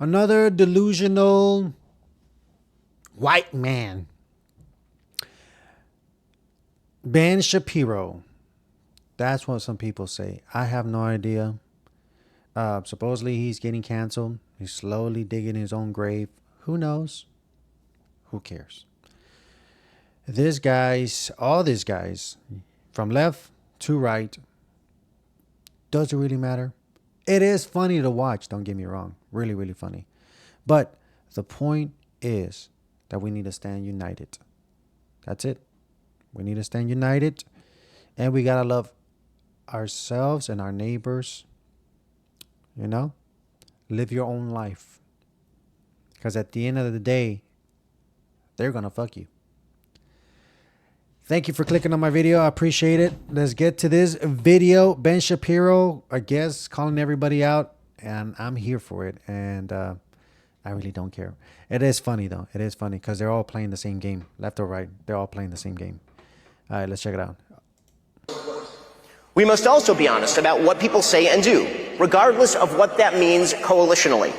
Another delusional white man. Ben Shapiro. That's what some people say. I have no idea. Supposedly he's getting canceled. He's slowly digging his own grave. Who knows? Who cares? All these guys, from left to right, does it really matter? It is funny to watch, don't get me wrong. Really, really funny. But the point is that we need to stand united. That's it. We need to stand united. And we got to love ourselves and our neighbors. You know? Live your own life. Because at the end of the day, they're going to fuck you. Thank you for clicking on my video. I appreciate it. Let's get to this video. Ben Shapiro, I guess, calling everybody out. And I'm here for it. And I really don't care. It is funny, though. It is funny because they're all playing the same game. Left or right. They're all playing the same game. All right, let's check it out. We must also be honest about what people say and do, regardless of what that means coalitionally.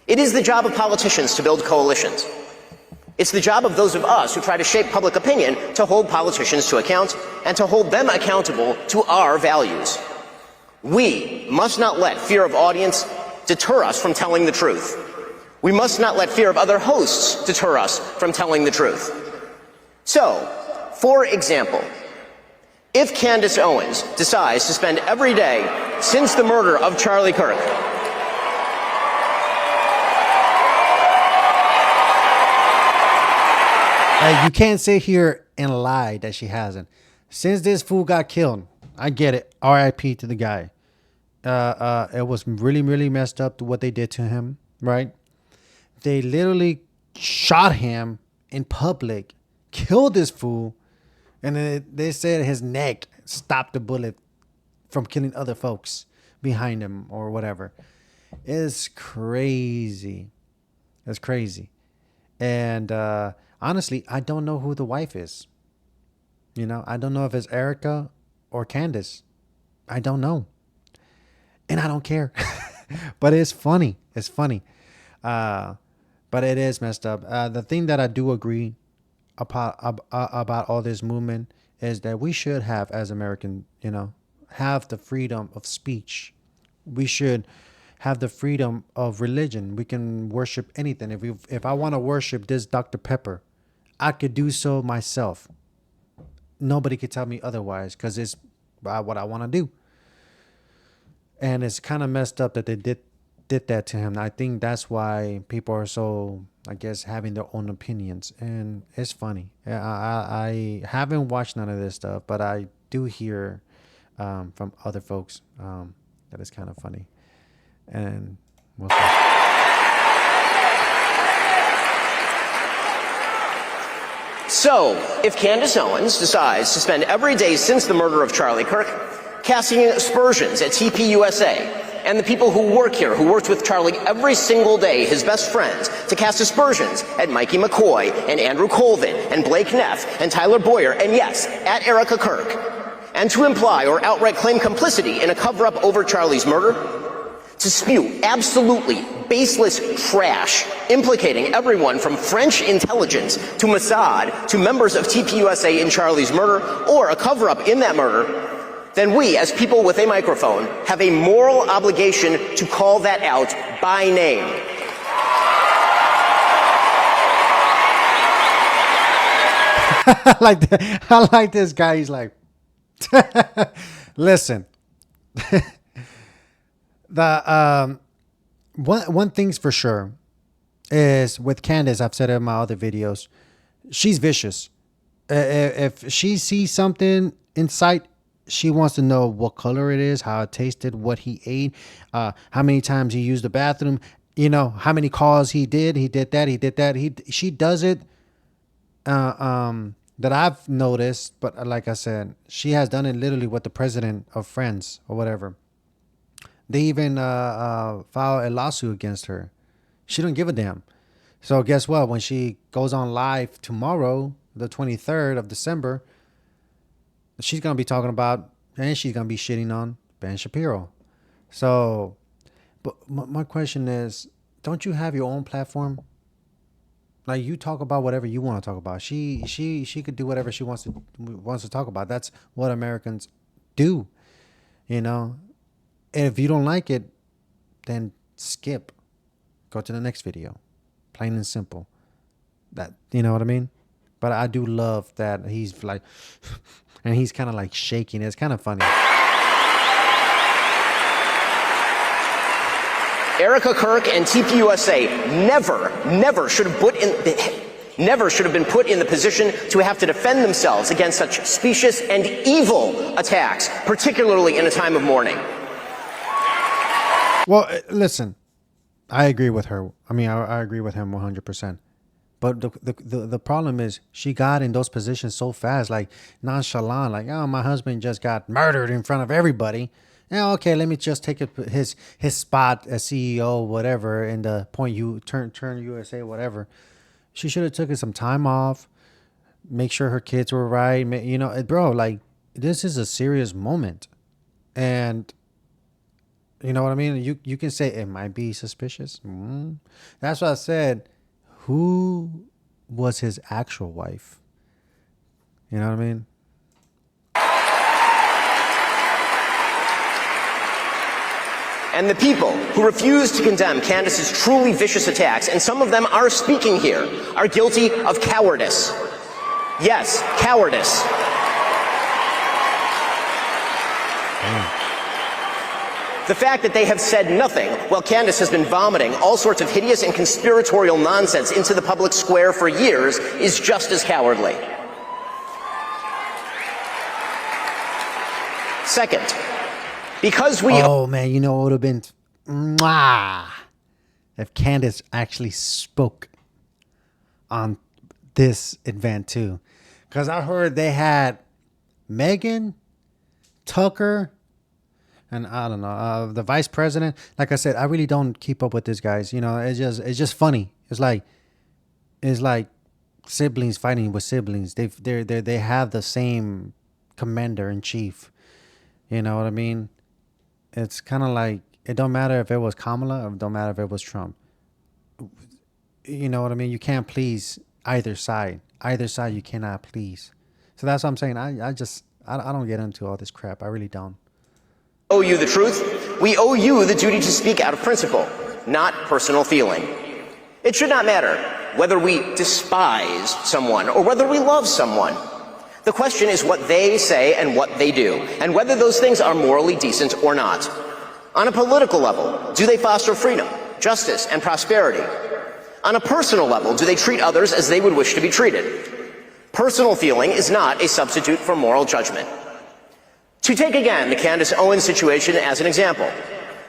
It is the job of politicians to build coalitions. It's the job of those of us who try to shape public opinion to hold politicians to account and to hold them accountable to our values. We must not let fear of audience deter us from telling the truth. We must not let fear of other hosts deter us from telling the truth. So, for example, if Candace Owens decides to spend every day since the murder of Charlie Kirk you can't sit here and lie that she hasn't. Since this fool got killed, I get it. R.I.P. to the guy. It was really, really messed up to what they did to him, right? They literally shot him in public, killed this fool, and then they said his neck stopped the bullet from killing other folks behind him or whatever. It's crazy. It's crazy. And honestly, I don't know who the wife is. You know, I don't know if it's Erica or Candace. I don't know. And I don't care. But it's funny. It's funny. But it is messed up. The thing that I do agree about all this movement is that we should have, as American, you know, have the freedom of speech. We should have the freedom of religion. We can worship anything. If I want to worship this Dr. Pepper, I could do so myself. Nobody could tell me otherwise because it's what I want to do. And it's kind of messed up that they did that to him. I think that's why people are so, I guess, having their own opinions. And it's funny. I haven't watched none of this stuff, but I do hear from other folks that it's kind of funny. And we'll see. So, if Candace Owens decides to spend every day since the murder of Charlie Kirk casting aspersions at TPUSA and the people who work here, who worked with Charlie every single day, his best friends, to cast aspersions at Mikey McCoy and Andrew Colvin and Blake Neff and Tyler Boyer, and yes, at Erica Kirk, and to imply or outright claim complicity in a cover-up over Charlie's murder, to spew absolutely baseless trash implicating everyone from French intelligence to Mossad to members of TPUSA in Charlie's murder or a cover-up in that murder, then we, as people with a microphone, have a moral obligation to call that out by name. I like this guy. He's like, listen. The one thing's for sure is with Candace, I've said it in my other videos, she's vicious. If she sees something in sight, she wants to know what color it is, how it tasted, what he ate, how many times he used the bathroom, you know, how many calls he did that. She does it that I've noticed, but like I said, she has done it literally with the president of Friends or whatever. They even filed a lawsuit against her. She don't give a damn. So guess what? When she goes on live tomorrow, the 23rd of December, she's going to be talking about, and she's going to be shitting on Ben Shapiro. So, but my question is, don't you have your own platform? Like, you talk about whatever you want to talk about. She could do whatever she wants to talk about. That's what Americans do, you know. And if you don't like it, then skip. Go to the next video. Plain and simple. That, you know what I mean? But I do love that he's like, and he's kind of like shaking. It's kind of funny. Erica Kirk and TPUSA never should have been put in the position to have to defend themselves against such specious and evil attacks, particularly in a time of mourning. Well, listen, I agree with her. I mean, I agree with him 100%. But the problem is she got in those positions so fast, like nonchalant, like, oh, my husband just got murdered in front of everybody. Yeah, okay, let me just take his spot as CEO, whatever, in the turn USA, whatever. She should have taken some time off, make sure her kids were right. You know, bro, like, this is a serious moment. And you know what I mean? You can say it might be suspicious. That's what I said. Who was his actual wife? You know what I mean? And the people who refuse to condemn Candace's truly vicious attacks, and some of them are speaking here, are guilty of cowardice. Yes, cowardice. The fact that they have said nothing while Candace has been vomiting all sorts of hideous and conspiratorial nonsense into the public square for years is just as cowardly. Second, because we... Oh, man, you know what would have been... Mwah, if Candace actually spoke on this event, too. Because I heard they had Meghan, Tucker, and I don't know, the vice president. Like I said, I really don't keep up with these guys. You know, it's just funny. It's like siblings fighting with siblings. They have the same commander in chief. You know what I mean? It's kind of like, it don't matter if it was Kamala or it don't matter if it was Trump. You know what I mean? You can't please either side. Either side you cannot please. So that's what I'm saying. I don't get into all this crap. I really don't. Owe you the truth. We owe you the duty to speak out of principle, not personal feeling. It should not matter whether we despise someone or whether we love someone. The question is what they say and what they do, and whether those things are morally decent or not. On a political level, do they foster freedom, justice, and prosperity? On a personal level, do they treat others as they would wish to be treated? Personal feeling is not a substitute for moral judgment. To take again the Candace Owens situation as an example,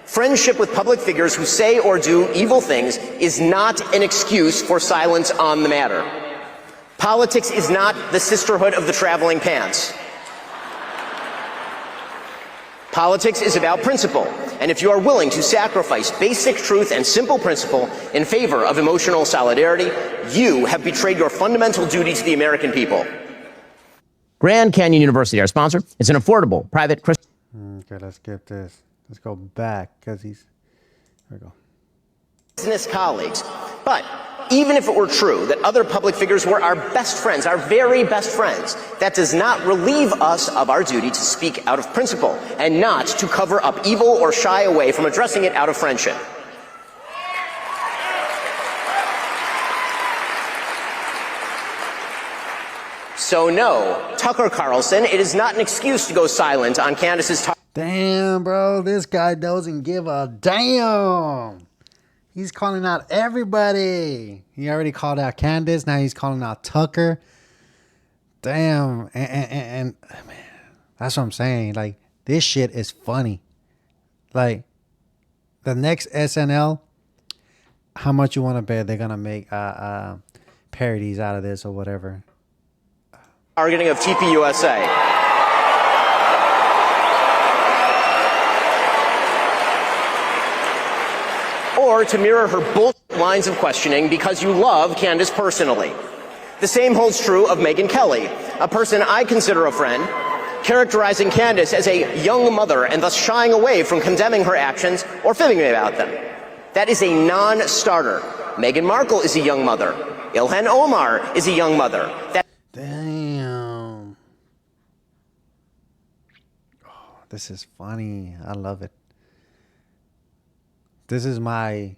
friendship with public figures who say or do evil things is not an excuse for silence on the matter. Politics is not the sisterhood of the traveling pants. Politics is about principle, and if you are willing to sacrifice basic truth and simple principle in favor of emotional solidarity, you have betrayed your fundamental duty to the American people. Grand Canyon University, our sponsor, is an affordable private Christian. Okay, let's skip this. Let's go back because there we go. Business colleagues. But even if it were true that other public figures were our best friends, our very best friends, that does not relieve us of our duty to speak out of principle and not to cover up evil or shy away from addressing it out of friendship. So no, Tucker Carlson, it is not an excuse to go silent on Candace's Damn, bro, this guy doesn't give a damn. He's calling out everybody. He already called out Candace. Now he's calling out Tucker. Damn. And man, that's what I'm saying. Like, this shit is funny. Like, the next SNL, how much you want to bet they're going to make parodies out of this or whatever? Targeting of TPUSA. Or to mirror her bullshit lines of questioning because you love Candace personally. The same holds true of Megyn Kelly, a person I consider a friend, characterizing Candace as a young mother and thus shying away from condemning her actions or fibbing about them. That is a non-starter. Meghan Markle is a young mother. Ilhan Omar is a young mother. Damn. Oh, this is funny. I love it. This is my...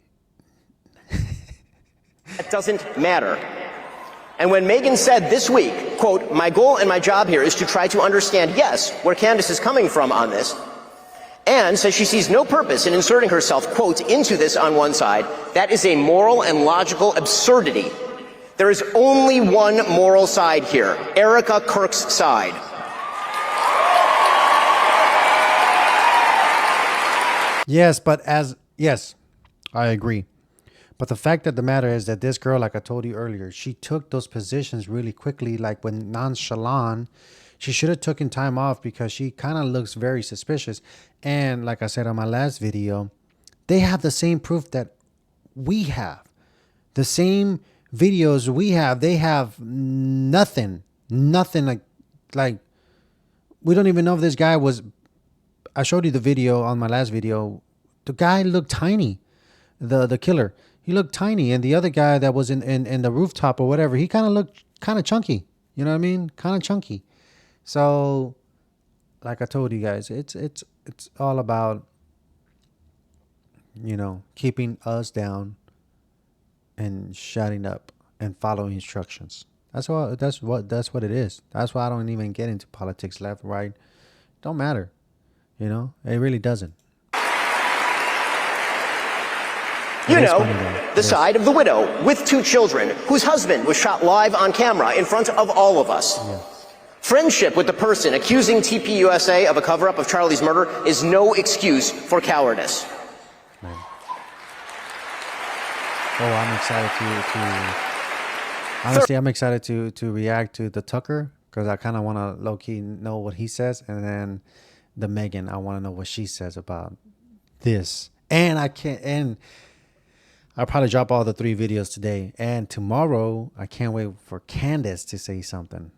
That doesn't matter. And when Meghan said this week, quote, "My goal and my job here is to try to understand, yes, where Candace is coming from on this," and says she sees no purpose in inserting herself, quote, "into this on one side," that is a moral and logical absurdity. There is only one moral side here, Erica Kirk's side. Yes, yes, I agree. But the fact of the matter is that this girl, like I told you earlier, she took those positions really quickly, like when nonchalant. She should have taken time off because she kind of looks very suspicious. And like I said on my last video, they have the same proof that we have. The same videos we have, they have nothing like we don't even know if this guy was... I showed you the video on my last video. The guy looked tiny. The killer. He looked tiny. And the other guy that was in the rooftop or whatever, he kind of looked kind of chunky. You know what I mean? Kind of chunky. So, like I told you guys, it's all about, you know, keeping us down and shutting up and following instructions. That's what it is. That's why I don't even get into politics, left, right. Don't matter. You know, it really doesn't. You know, the side of the widow with 2 children whose husband was shot live on camera in front of all of us. Yeah. Friendship with the person accusing TPUSA of a cover-up of Charlie's murder is no excuse for cowardice. Man. Oh, I'm excited honestly, I'm excited to react to the Tucker, because I kind of want to low-key know what he says, and then the Meghan, I want to know what she says about this. And I'll probably drop all the 3 videos today. And tomorrow, I can't wait for Candace to say something.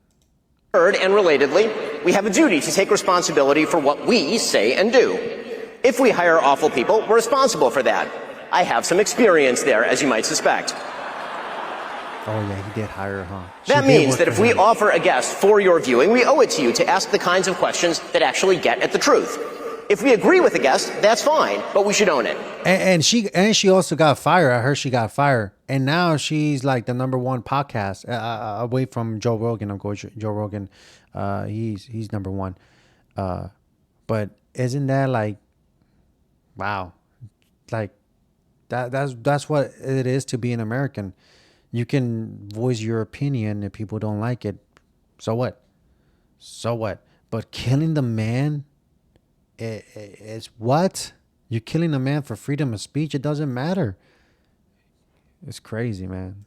Third, and relatedly, we have a duty to take responsibility for what we say and do. If we hire awful people, we're responsible for that. I have some experience there, as you might suspect. Oh, yeah, he did hire her, huh? That means that if we offer a guest for your viewing, we owe it to you to ask the kinds of questions that actually get at the truth. If we agree with the guest, that's fine, but we should own it. And she also got fired. I heard she got fired, and now she's like the #1 podcast away from Joe Rogan. Of course, Joe Rogan, he's #1. But isn't that like, wow, like that's what it is to be an American. You can voice your opinion if people don't like it. So what? So what? But killing the man. It's what? You're killing a man for freedom of speech? It doesn't matter. It's crazy, man.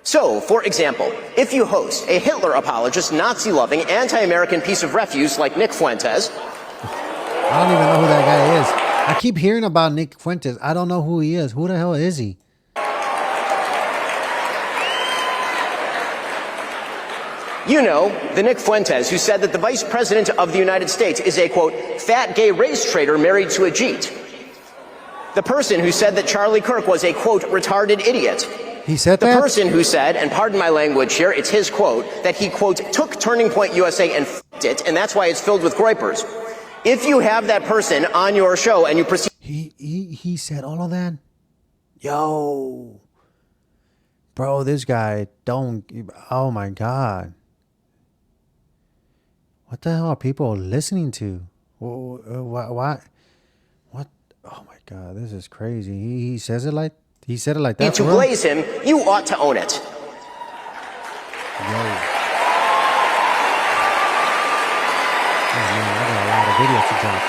So, for example, if you host a Hitler apologist, Nazi-loving, anti-American piece of refuse like Nick Fuentes... I don't even know who that guy is. I keep hearing about Nick Fuentes. I don't know who he is. Who the hell is he? You know, the Nick Fuentes who said that the Vice President of the United States is a, quote, fat gay race traitor married to a Jeet. The person who said that Charlie Kirk was a, quote, retarded idiot. He said that? The person who said, and pardon my language here, it's his quote, that he, quote, took Turning Point USA and f***ed it, and that's why it's filled with groypers. If you have that person on your show and you proceed... He said all of that? Yo. Bro, this guy don't... Oh, my God. What the hell are people listening to? Why? What? Oh my God, this is crazy. He says it like that. To glaze him, you ought to own it. Yo. Oh man, I got a lot of videos to drop.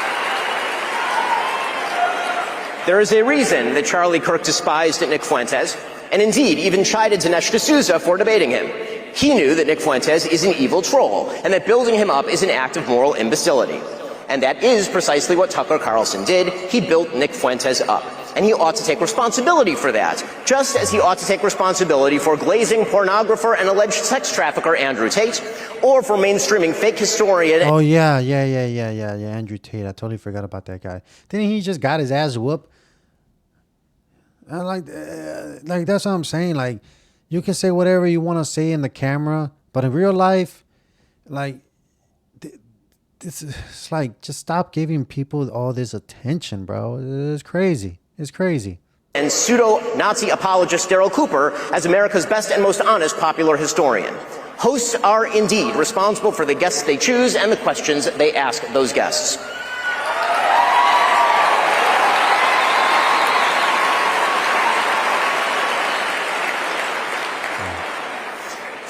There is a reason that Charlie Kirk despised Nick Fuentes, and indeed even chided Dinesh D'Souza for debating him. He knew that Nick Fuentes is an evil troll, and that building him up is an act of moral imbecility. And that is precisely what Tucker Carlson did. He built Nick Fuentes up. And he ought to take responsibility for that, just as he ought to take responsibility for glazing pornographer and alleged sex trafficker Andrew Tate, or for mainstreaming fake historian... Oh, yeah, Andrew Tate. I totally forgot about that guy. Didn't he just got his ass whooped? Like that's what I'm saying. Like, you can say whatever you want to say in the camera, but in real life, like, it's like, just stop giving people all this attention, bro. It's crazy. It's crazy. And pseudo-Nazi apologist Daryl Cooper as America's best and most honest popular historian. Hosts are indeed responsible for the guests they choose and the questions they ask those guests.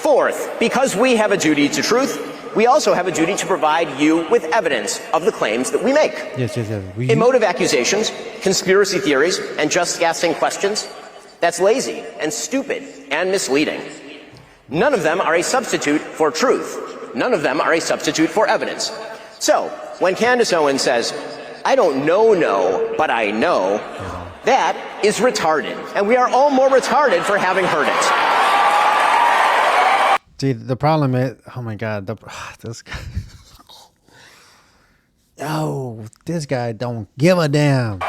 Fourth, because we have a duty to truth, we also have a duty to provide you with evidence of the claims that we make. Yes. Emotive accusations, conspiracy theories, and just asking questions, that's lazy and stupid and misleading. None of them are a substitute for truth. None of them are a substitute for evidence. So, when Candace Owens says, I don't know, but I know, that is retarded. And we are all more retarded for having heard it. See, the problem is, oh my God, this guy. Oh, this guy don't give a damn.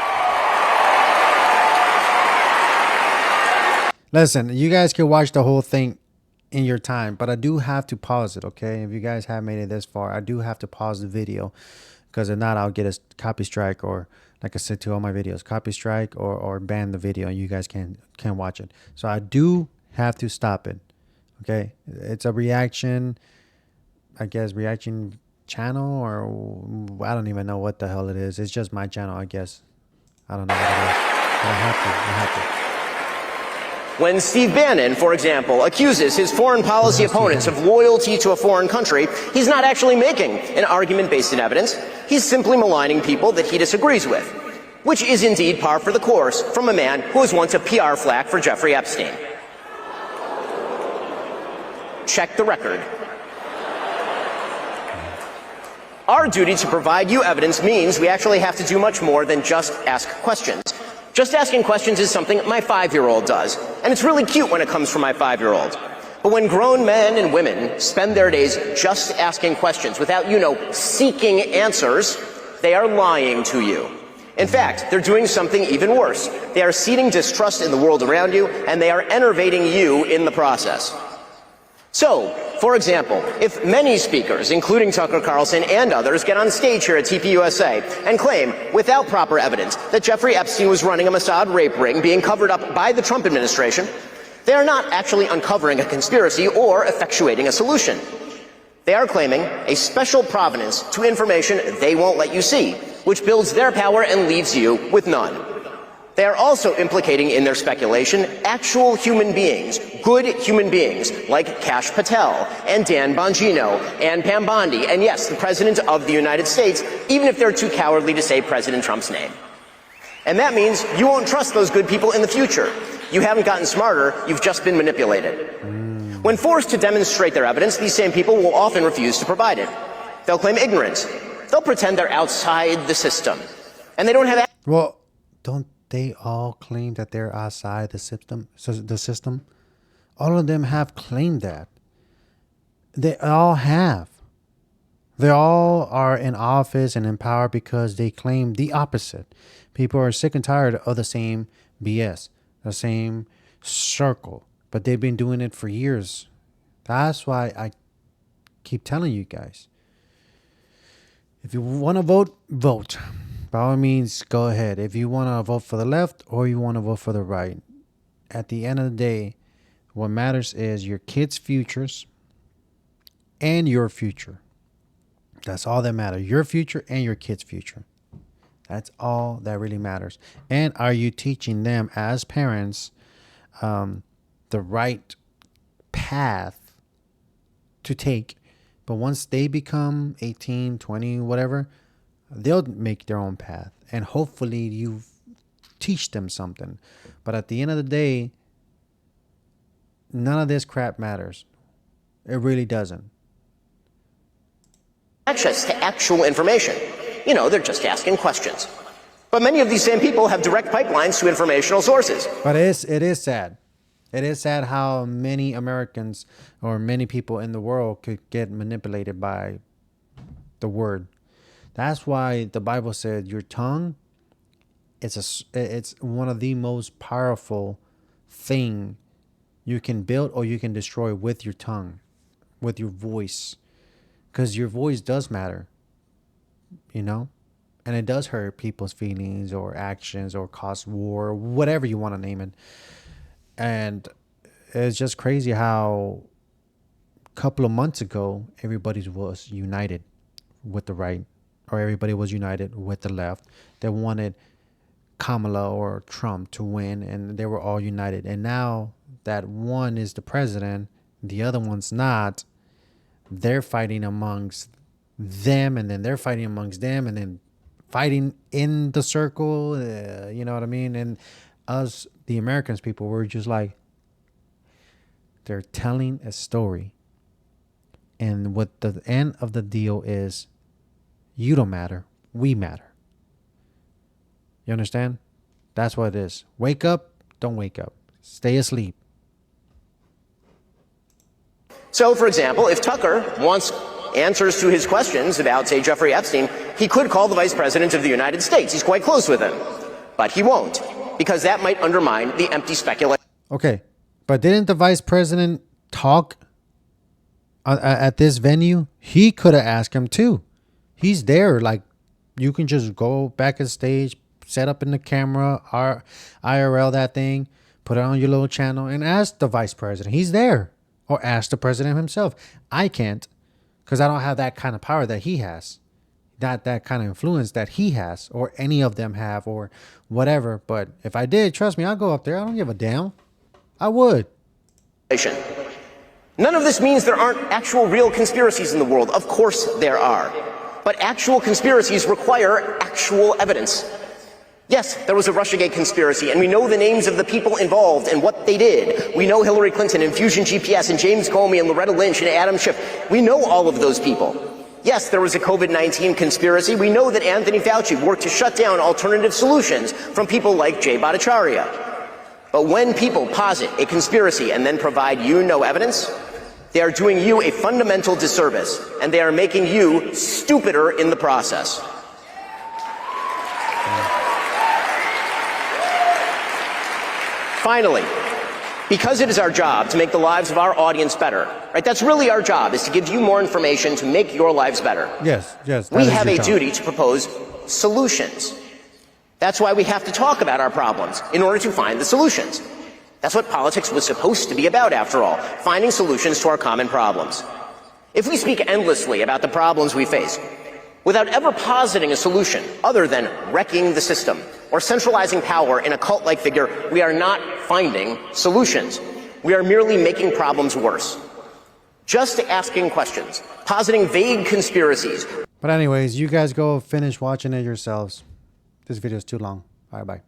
Listen, you guys can watch the whole thing in your time, but I do have to pause it, okay? If you guys have made it this far, I do have to pause the video, because if not, I'll get a copy strike, or like I said to all my videos, copy strike or ban the video, and you guys can't watch it. So I do have to stop it. Okay, it's a reaction, I guess, reaction channel, or I don't even know what the hell it is. It's just my channel, I guess. I don't know what it is, but I have to. When Steve Bannon, for example, accuses his foreign policy opponents of loyalty to a foreign country, he's not actually making an argument based in evidence. He's simply maligning people that he disagrees with, which is indeed par for the course from a man who was once a PR flack for Jeffrey Epstein. Check the record. Our duty to provide you evidence means we actually have to do much more than just ask questions. Just asking questions is something my 5-year-old does, and it's really cute when it comes from my 5-year-old. But when grown men and women spend their days just asking questions without, seeking answers, they are lying to you. In fact, they're doing something even worse. They are seeding distrust in the world around you, and they are enervating you in the process. So, for example, if many speakers, including Tucker Carlson and others, get on stage here at TPUSA and claim, without proper evidence, that Jeffrey Epstein was running a Mossad rape ring being covered up by the Trump administration, they are not actually uncovering a conspiracy or effectuating a solution. They are claiming a special provenance to information they won't let you see, which builds their power and leaves you with none. They are also implicating in their speculation actual human beings, good human beings, like Kash Patel and Dan Bongino and Pam Bondi, and yes, the President of the United States, even if they're too cowardly to say President Trump's name. And that means you won't trust those good people in the future. You haven't gotten smarter, you've just been manipulated. When forced to demonstrate their evidence, these same people will often refuse to provide it. They'll claim ignorance. They'll pretend they're outside the system. And they don't have... Well, don't they all claim that they're outside the system? So the system, all of them have claimed that. They all have. They all are in office and in power because they claim the opposite. People are sick and tired of the same BS, the same circle, but they've been doing it for years. That's why I keep telling you guys, if you want to vote, vote. By all means, go ahead. If you want to vote for the left or you want to vote for the right, at the end of the day, what matters is your kids' futures and your future. That's all that matters. Your future and your kids' future. That's all that really matters. And are you teaching them as parents the right path to take? But once they become 18, 20, whatever, they'll make their own path. And hopefully you teach them something. But at the end of the day, none of this crap matters. It really doesn't. Access to actual information. They're just asking questions. But many of these same people have direct pipelines to informational sources. But it is sad. It is sad how many Americans or many people in the world could get manipulated by the word. That's why the Bible said your tongue it's one of the most powerful thing you can build or you can destroy with your tongue, with your voice, because your voice does matter, you know, and it does hurt people's feelings or actions or cause war, whatever you want to name it. And it's just crazy how a couple of months ago everybody was united with the right, or everybody was united with the left. They wanted Kamala or Trump to win, and they were all united. And now that one is the president, the other one's not. They're fighting amongst them, and then they're fighting amongst them, and then fighting in the circle. You know what I mean? And us, the Americans, people, were just like, they're telling a story. And what the end of the deal is, you don't matter, we matter. You understand? That's what it is. Wake up, don't wake up. Stay asleep. So, for example, if Tucker wants answers to his questions about, say, Jeffrey Epstein, he could call the Vice President of the United States. He's quite close with him. But he won't, because that might undermine the empty speculation. Okay, but didn't the Vice President talk at this venue? He could have asked him too. He's there. Like, you can just go back at stage, set up in the camera, IRL that thing, put it on your little channel, and ask the Vice President. He's there. Or ask the president himself. I can't, because I don't have that kind of power that he has. Not that kind of influence that he has, or any of them have, or whatever. But if I did, trust me, I'll go up there. I don't give a damn. I would. None of this means there aren't actual real conspiracies in the world. Of course there are. But actual conspiracies require actual evidence. Yes, there was a Russiagate conspiracy, and we know the names of the people involved and what they did. We know Hillary Clinton and Fusion GPS and James Comey and Loretta Lynch and Adam Schiff. We know all of those people. Yes, there was a COVID-19 conspiracy. We know that Anthony Fauci worked to shut down alternative solutions from people like Jay Bhattacharya. But when people posit a conspiracy and then provide you no evidence, they are doing you a fundamental disservice, and they are making you stupider in the process. Finally, because it is our job to make the lives of our audience better, right? That's really our job, is to give you more information to make your lives better. Yes. We have a duty to propose solutions. That's why we have to talk about our problems in order to find the solutions. That's what politics was supposed to be about, after all, finding solutions to our common problems. If we speak endlessly about the problems we face, without ever positing a solution other than wrecking the system or centralizing power in a cult-like figure, we are not finding solutions. We are merely making problems worse. Just asking questions, positing vague conspiracies. But anyways, you guys go finish watching it yourselves. This video is too long. All right, bye.